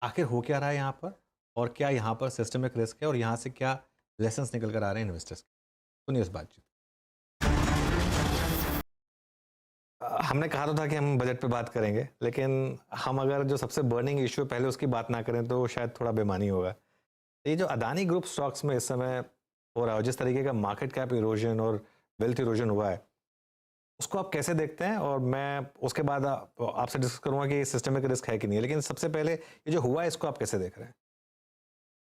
आखिर हो क्या रहा है यहाँ पर और क्या यहाँ पर सिस्टमिक रिस्क है और यहाँ से क्या लेसन्स निकल कर आ रहे हैं इन्वेस्टर्स के? सुनिए उस बातचीत। हमने कहा तो था कि हम बजट पे बात करेंगे, लेकिन हम अगर जो सबसे बर्निंग इश्यू है पहले उसकी बात ना करें तो शायद थोड़ा बेमानी होगा। ये जो अदानी ग्रुप स्टॉक्स में इस समय हो रहा है, जिस तरीके का मार्केट कैप इरोजन और वेल्थ इरोजन हुआ है, उसको आप कैसे देखते हैं? और मैं उसके बाद आपसे डिस्कस करूंगा कि सिस्टमिक रिस्क है कि नहीं है। लेकिन सबसे पहले ये जो हुआ है इसको आप कैसे देख रहे हैं?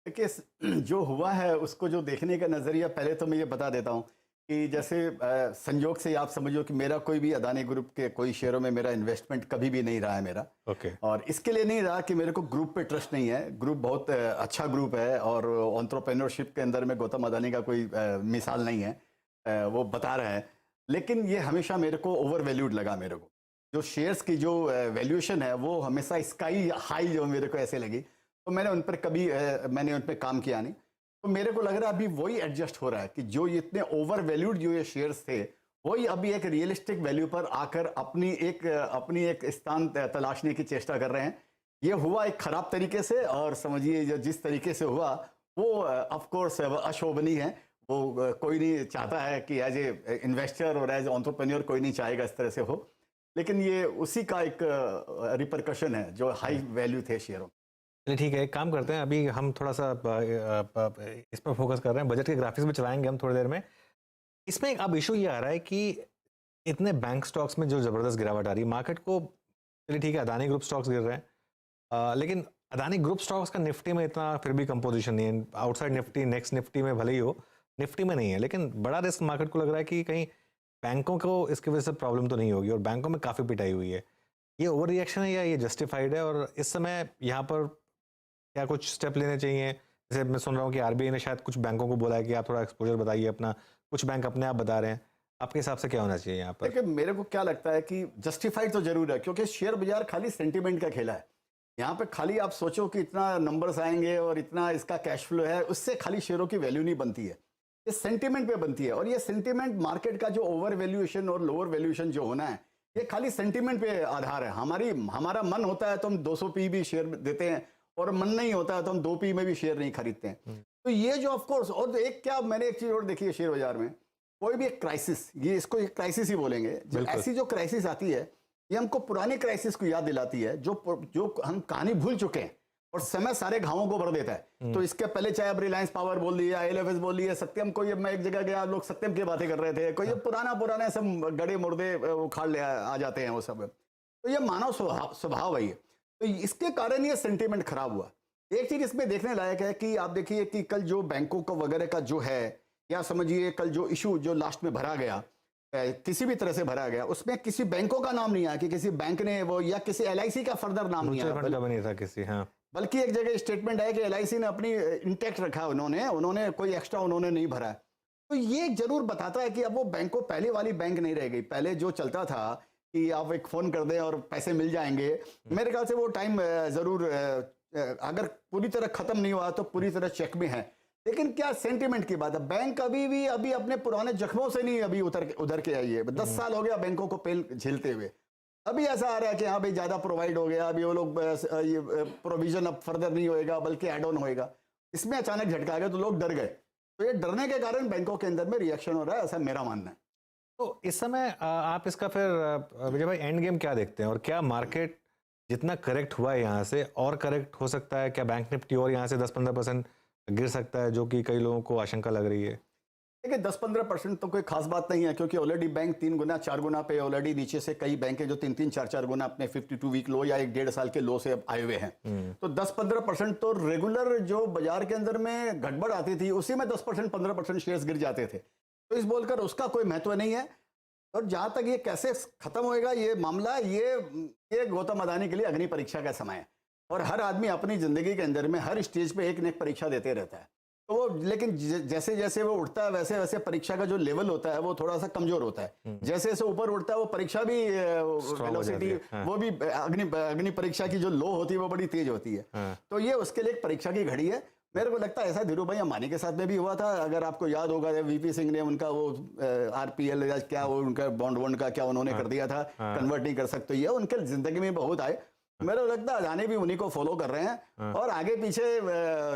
देखिए जो हुआ है उसको जो देखने का नज़रिया पहले तो मैं ये बता देता हूँ कि जैसे संयोग से आप समझो कि मेरा कोई भी अदानी ग्रुप के कोई शेयरों में मेरा इन्वेस्टमेंट कभी भी नहीं रहा है मेरा। ओके। और इसके लिए नहीं रहा कि मेरे को ग्रुप पे ट्रस्ट नहीं है। ग्रुप बहुत अच्छा ग्रुप है और एंटरप्रेन्योरशिप के अंदर में गौतम अदानी का कोई मिसाल नहीं है। वो बता रहे हैं, लेकिन ये हमेशा मेरे को ओवर वैल्यूड लगा। मेरे को जो शेयर्स की जो वैल्यूएशन है वो हमेशा स्काई हाई जो मेरे को ऐसे लगी, तो मैंने उन पर कभी मैंने उन पर काम किया नहीं। तो मेरे को लग रहा है अभी वही एडजस्ट हो रहा है कि जो इतने ओवर वैल्यूड जो ये शेयर्स थे वही अभी एक रियलिस्टिक वैल्यू पर आकर अपनी एक स्थान तलाशने की चेष्टा कर रहे हैं। ये हुआ एक खराब तरीके से, और समझिए जो जिस तरीके से हुआ वो ऑफ कोर्स अशोभनीय है। वो कोई नहीं चाहता है कि एज ए इन्वेस्टर और एज एंटरप्रेन्योर कोई नहीं चाहेगा इस तरह से हो, लेकिन ये उसी का एक रिपरकशन है जो हाई वैल्यू थे शेयरों। चलिए ठीक है, एक काम करते हैं, अभी हम थोड़ा सा इस पर फोकस कर रहे हैं, बजट के ग्राफिक्स भी चलाएंगे हम थोड़ी देर में। इसमें अब इशू ये आ रहा है कि इतने बैंक स्टॉक्स में जो ज़बरदस्त गिरावट आ रही है मार्केट को। चलिए ठीक है, अदानी ग्रुप स्टॉक्स गिर रहे हैं, लेकिन अदानी ग्रुप स्टॉक्स का निफ्टी में इतना फिर भी कंपोजिशन नहीं है। आउटसाइड निफ्टी, नेक्स्ट निफ्टी में भले ही हो, निफ्टी में नहीं है। लेकिन बड़ा रिस्क मार्केट को लग रहा है कि कहीं बैंकों को इसकी वजह से प्रॉब्लम तो नहीं होगी, और बैंकों में काफ़ी पिटाई हुई है। ये ओवर रिएक्शन है या ये जस्टिफाइड है? और इस समय यहाँ पर क्या कुछ स्टेप लेने चाहिए? जैसे मैं सुन रहा हूँ कि आरबीआई ने शायद कुछ बैंकों को बोला है कि आप थोड़ा एक्सपोजर बताइए अपना, कुछ बैंक अपने आप बता रहे हैं। आपके हिसाब से क्या होना चाहिए यहाँ पर? देखिए मेरे को क्या लगता है कि जस्टिफाइड तो जरूर है, क्योंकि शेयर बाजार खाली सेंटीमेंट का खेला है। यहाँ पे खाली आप सोचो कि इतना नंबर्स आएंगे और इतना इसका कैश फ्लो है, उससे खाली शेयरों की वैल्यू नहीं बनती है, ये सेंटीमेंट पे बनती है। और ये सेंटीमेंट मार्केट का जो ओवर वैल्यूएशन और लोअर वैल्यूएशन जो होना है, ये खाली सेंटीमेंट पे आधार है। हमारा मन होता है तो हम 200 पी भी शेयर देते हैं, और मन नहीं होता है तो हम 2 पी में भी शेयर नहीं खरीदते हैं। तो ये जो ऑफकोर्स, और मैंने एक चीज और देखी है शेयर बाजार में, कोई भी एक क्राइसिस, ये इसको एक क्राइसिस ही बोलेंगे, ऐसी जो क्राइसिस आती है ये हमको पुरानी क्राइसिस को याद दिलाती है, जो हम कहानी भूल चुके हैं, और समय सारे घावों को भर देता है। तो इसके पहले चाहे अब रिलायंस पावर बोल दिया, एलएफएस बोल दिया, सत्यम, कोई मैं एक जगह गया, लोग सत्यम की बातें कर रहे थे, कोई पुराना सब गड़े मुर्दे उखाड़ ले आ जाते हैं वो सब। तो ये मानव स्वभाव है ये। तो इसके कारण ये सेंटीमेंट खराब हुआ। एक चीज इसमें देखने लायक है कि आप देखिए कि कल जो बैंकों का वगैरह का जो है, या समझिए कल जो इशू जो लास्ट में भरा गया, किसी भी तरह से भरा गया, उसमें किसी बैंकों का नाम नहीं आया कि किसी बैंक ने वो, या किसी एलआईसी का फर्दर नाम नहीं आया, नहीं था किसी। हाँ, बल्कि एक जगह स्टेटमेंट है कि एलआईसी ने अपनी इंटैक्ट रखा, उन्होंने कोई एक्स्ट्रा उन्होंने नहीं भरा। तो ये जरूर बताता है कि अब वो बैंकों पहले वाली बैंक नहीं रह गई। पहले जो चलता था कि आप एक फोन कर दें और पैसे मिल जाएंगे, मेरे ख्याल से वो टाइम जरूर अगर पूरी तरह खत्म नहीं हुआ तो पूरी तरह चेक में है। लेकिन क्या सेंटीमेंट की बात है, बैंक अभी अपने पुराने जख्मों से नहीं अभी उधर के आई है। 10 साल हो गया बैंकों को पेल झेलते हुए। अभी ऐसा आ रहा है कि हाँ भाई ज्यादा प्रोवाइड हो गया, अभी वो लोग ये प्रोविजन अब फर्दर नहीं होएगा बल्कि एड ऑन होएगा। इसमें अचानक झटका गया तो लोग डर गए। तो ये डरने के कारण बैंकों के अंदर में रिएक्शन हो रहा है, ऐसा मेरा मानना है। तो इस समय आप इसका फिर विजय भाई एंड गेम क्या देखते हैं? और क्या मार्केट जितना करेक्ट हुआ है यहाँ से और करेक्ट हो सकता है? क्या बैंक निफ्टी और यहाँ से 10-15% गिर सकता है, जो कि कई लोगों को आशंका लग रही है? देखिए 10-15% तो कोई खास बात नहीं है, क्योंकि ऑलरेडी बैंक 3 गुना 4 गुना पे ऑलरेडी नीचे से कई बैंक है जो 3-3 4-4 गुना अपने 52 वीक लो या 1-1.5 साल के लो से अब आए हुए हैं। तो 10-15% तो रेगुलर जो बाजार के अंदर में गड़बड़ आती थी उसी में 10% 15% शेयर्स गिर जाते थे। तो इस बोलकर उसका कोई महत्व नहीं है। और जहां तक ये कैसे खत्म होएगा ये मामला, ये गौतम अदानी के लिए अग्नि परीक्षा का समय है। और हर आदमी अपनी जिंदगी के अंदर में हर स्टेज पे एक न एक परीक्षा देते रहता है। तो वो, लेकिन जैसे जैसे वो उठता है वैसे वैसे परीक्षा का जो लेवल होता है वो थोड़ा सा कमजोर होता है। जैसे जैसे ऊपर उठता है वो परीक्षा भी वेलोसिटी, वो भी अग्नि परीक्षा की जो लो होती है वो बड़ी तेज होती है। तो ये उसके लिए एक परीक्षा की घड़ी है। मेरे को लगता है ऐसा धीरू भाई अंबानी के साथ में भी हुआ था। अगर आपको याद होगा वीपी सिंह ने उनका वो आरपीएल या क्या वो उनका बॉन्ड का क्या उन्होंने कर दिया था, कन्वर्ट नहीं कर सकते। ये उनके जिंदगी में बहुत आए। मेरे को लगता है अदानी भी उन्हीं को फॉलो कर रहे हैं और आगे पीछे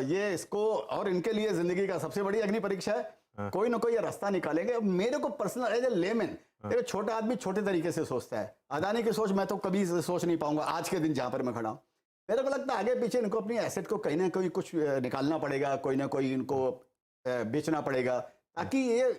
ये इसको और इनके लिए जिंदगी का सबसे बड़ी अग्नि परीक्षा है। कोई ना कोई ये रास्ता निकालेंगे। मेरे को पर्सनल एज ए लेमैन, देखो छोटा आदमी छोटे तरीके से सोचता है। अदानी की सोच मैं तो कभी सोच नहीं पाऊंगा आज के दिन जहां पर मैं खड़ा हूं। मेरे को लगता है आगे पीछे इनको अपनी एसेट को कहीं ना कहीं कुछ निकालना पड़ेगा, कोई ना कोई इनको बेचना पड़ेगा ताकि ये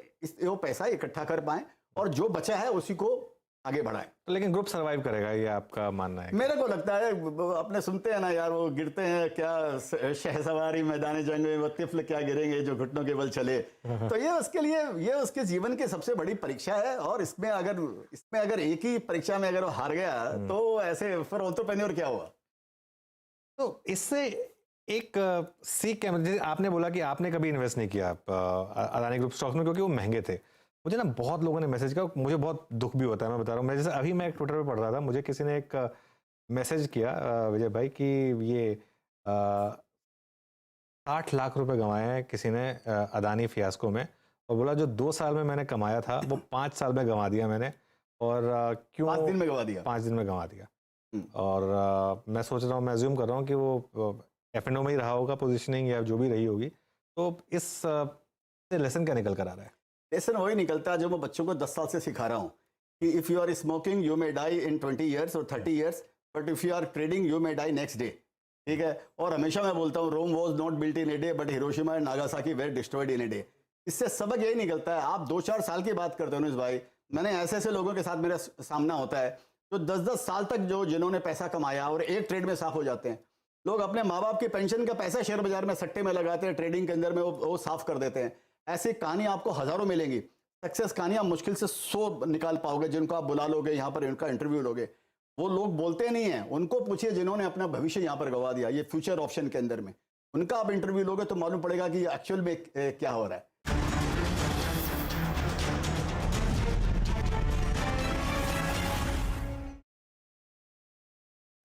वो पैसा इकट्ठा कर पाए और जो बचा है उसी को आगे बढ़ाएं। तो लेकिन ग्रुप सरवाइव करेगा, ये आपका मानना है? मेरे को लगता है अपने सुनते हैं ना यार, वो गिरते हैं क्या शहसवारी मैदान जंग में, वो तिफल क्या गिरेंगे जो घुटनों के बल चले। तो ये उसके लिए ये उसके जीवन की सबसे बड़ी परीक्षा है और इसमें अगर एक ही परीक्षा में अगर वो हार गया तो ऐसे फिर एंटरप्रेन्योर क्या हुआ। तो इससे एक सीख क्या, जैसे आपने बोला कि आपने कभी इन्वेस्ट नहीं किया अदानी ग्रुप स्टॉक्स में क्योंकि वो महंगे थे। मुझे ना बहुत लोगों ने मैसेज किया, मुझे बहुत दुख भी होता है, मैं बता रहा हूँ। मैं जैसे अभी मैं ट्विटर पे पढ़ रहा था, मुझे किसी ने एक मैसेज किया विजय भाई कि ये 60 लाख रुपए गंवाए हैं किसी ने अदानी फियास्को में, और बोला जो 2 साल में मैंने कमाया था वो 5 साल में गंवा दिया मैंने। और क्यों 5 दिन में गंवा दिया? 5 दिन में गंवा दिया। और मैं सोच रहा हूँ, मैं अज्यूम कर रहा हूँ कि वो F&O में ही रहा होगा पोजीशनिंग या जो भी रही होगी। तो इस लेसन क्या निकल कर आ रहा है? लेसन वही निकलता है जो मैं बच्चों को 10 साल से सिखा रहा हूँ कि if you are smoking you may die in 20 years और 30 years, but if you are trading you may die next day. ठीक है। और हमेशा मैं बोलता हूँ Rome was not built in a day but Hiroshima and Nagasaki were destroyed in a day. इससे सबक यही निकलता है। आप 2-4 साल की बात करते हो अनुज भाई, मैंने ऐसे लोगों के साथ मेरा सामना होता है जो 10-10 साल तक जिन्होंने पैसा कमाया और एक ट्रेड में साफ हो जाते हैं। लोग अपने माँ बाप की पेंशन का पैसा शेयर बाजार में सट्टे में लगाते हैं, ट्रेडिंग के अंदर में वो साफ कर देते हैं। ऐसी कहानी आपको हजारों मिलेंगी। सक्सेस कहानियां मुश्किल से 100 निकाल पाओगे जिनको आप बुला लोगे, यहाँ पर इनका इंटरव्यू लोगे। वो लोग बोलते नहीं है, उनको पूछिए जिन्होंने अपना भविष्य यहाँ पर गवा दिया, ये फ्यूचर ऑप्शन के अंदर में, उनका आप इंटरव्यू लोगे तो मालूम पड़ेगा कि एक्चुअल में क्या हो रहा है।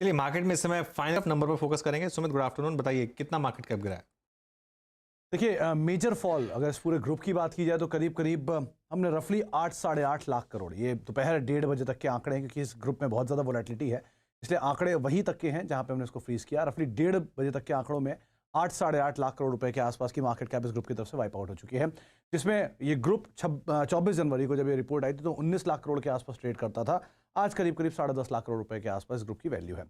चलिए मार्केट में इस समय फाइनल नंबर पर फोकस करेंगे। सुमित, गुड आफ्टरनून, बताइए कितना मार्केट कैप गिरा है? देखिए मेजर फॉल अगर इस पूरे ग्रुप की बात की जाए तो करीब हमने रफली 8-8.5 लाख करोड़, ये दोपहर 1:30 बजे तक के आंकड़े हैं क्योंकि इस ग्रुप में बहुत ज़्यादा वोलेटिलिटी है, इसलिए आंकड़े वहीं तक के हैं जहां पे हमने इसको फ्रीज किया। रफली 1:30 बजे तक के आंकड़ों में 8-8.5 लाख करोड़ रुपए के आसपास की मार्केट कैप इस ग्रुप की तरफ से वाइप आउट हो चुकी है, जिसमें ये ग्रुप 24 जनवरी को जब ये रिपोर्ट आई थी तो 19 लाख करोड़ के आसपास ट्रेड करता था। आज करीब 10.5 लाख करोड़ रुपए के आसपास इस ग्रुप की वैल्यू है।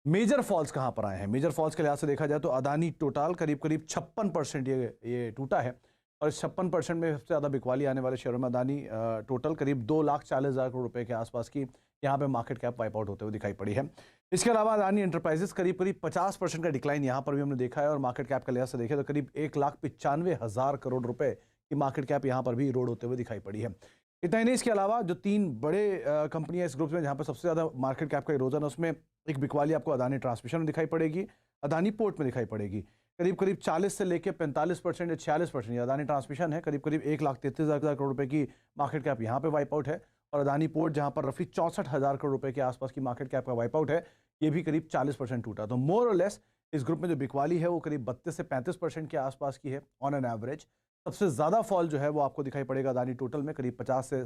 मेजर फॉल्स कहां पर आए हैं? मेजर फॉल्स के लिहाज से देखा जाए तो अदानी टोटल करीब 56% ये टूटा है और इस 56% में सबसे ज़्यादा बिकवाली आने वाले शेयरों में अदानी टोटल करीब 2,40,000 करोड़ रुपए के आसपास की यहाँ पे मार्केट कैप वाइप आउट होते हुए दिखाई पड़ी है। इसके अलावा अदानी एंटरप्राइजेस करीब 50% का डिक्लाइन यहाँ पर भी हमने देखा है और मार्केट कैप के लिहाज से देखें तो करीब 1,95,000 करोड़ रुपए की मार्केट कैप यहाँ पर भी इरोड होते हुए दिखाई पड़ी है। इतना ही नहीं, इसके अलावा जो 3 बड़े कंपनियां इस ग्रुप में जहां पर सबसे ज़्यादा मार्केट कैप का इरोजन है उसमें एक बिकवाली आपको अदानी ट्रांसमिशन में दिखाई पड़ेगी, अदानी पोर्ट में दिखाई पड़ेगी। करीब 40 से लेकर 45% या 46% ये अदानी ट्रांसमिशन है, करीब 1,33,000 करोड़ रुपए की मार्केट कैप यहाँ पे वाइप आउट है और अदानी पोर्ट जहाँ पर रफली 64,000 करोड़ रुपए के आसपास की मार्केट कैप का वाइप आउट है, ये भी करीब 40% टूटा। तो मोर और लेस इस ग्रुप में जो बिकवाली है वो करीब 32 से 35% के आसपास की है ऑन एन एवरेज। सबसे ज़्यादा फॉल जो है वो आपको दिखाई पड़ेगा अदानी टोटल में करीब 50 से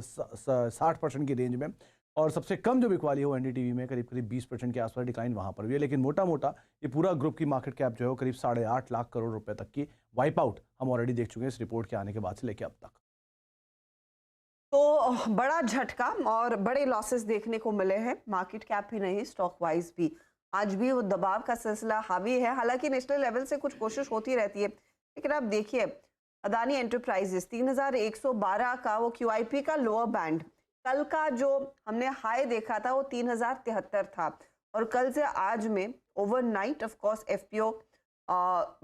60% की रेंज में, और सबसे कम जो बिकवाली है वो एनडीटीवी में करीब 20% के आसपास डिक्लाइन वहाँ पर भी है। लेकिन मोटा ये पूरा ग्रुप की मार्केट कैप जो है वो करीब 8.5 लाख करोड़ रुपए तक की वाइप आउट हम ऑलरेडी देख चुके हैं इस रिपोर्ट के आने के बाद से लेकर अब तक। तो बड़ा झटका और बड़े लॉसेस देखने को मिले हैं, मार्केट कैप ही नहीं स्टॉक वाइज भी। आज भी वो दबाव का सिलसिला हावी है, हालांकि नेशनल लेवल से कुछ कोशिश होती रहती है, लेकिन आप देखिए अदानी एंटरप्राइजेस 3,112 का वो क्यूआईपी का लोअर बैंड, कल का जो हमने हाई देखा था वो 3,073 था और कल से आज में ओवरनाइट ऑफ कोर्स एफपीओ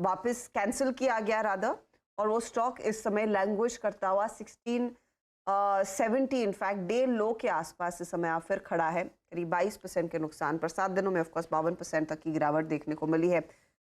वापस कैंसिल किया गया रादर, और वो स्टॉक इस समय लैंग्वेज करता हुआ 1670 इनफैक्ट डे लो के आसपास इस समय फिर खड़ा है, करीब 22% के नुकसान पर। 7 दिनों में ऑफकोर्स 52% तक की गिरावट देखने को मिली है।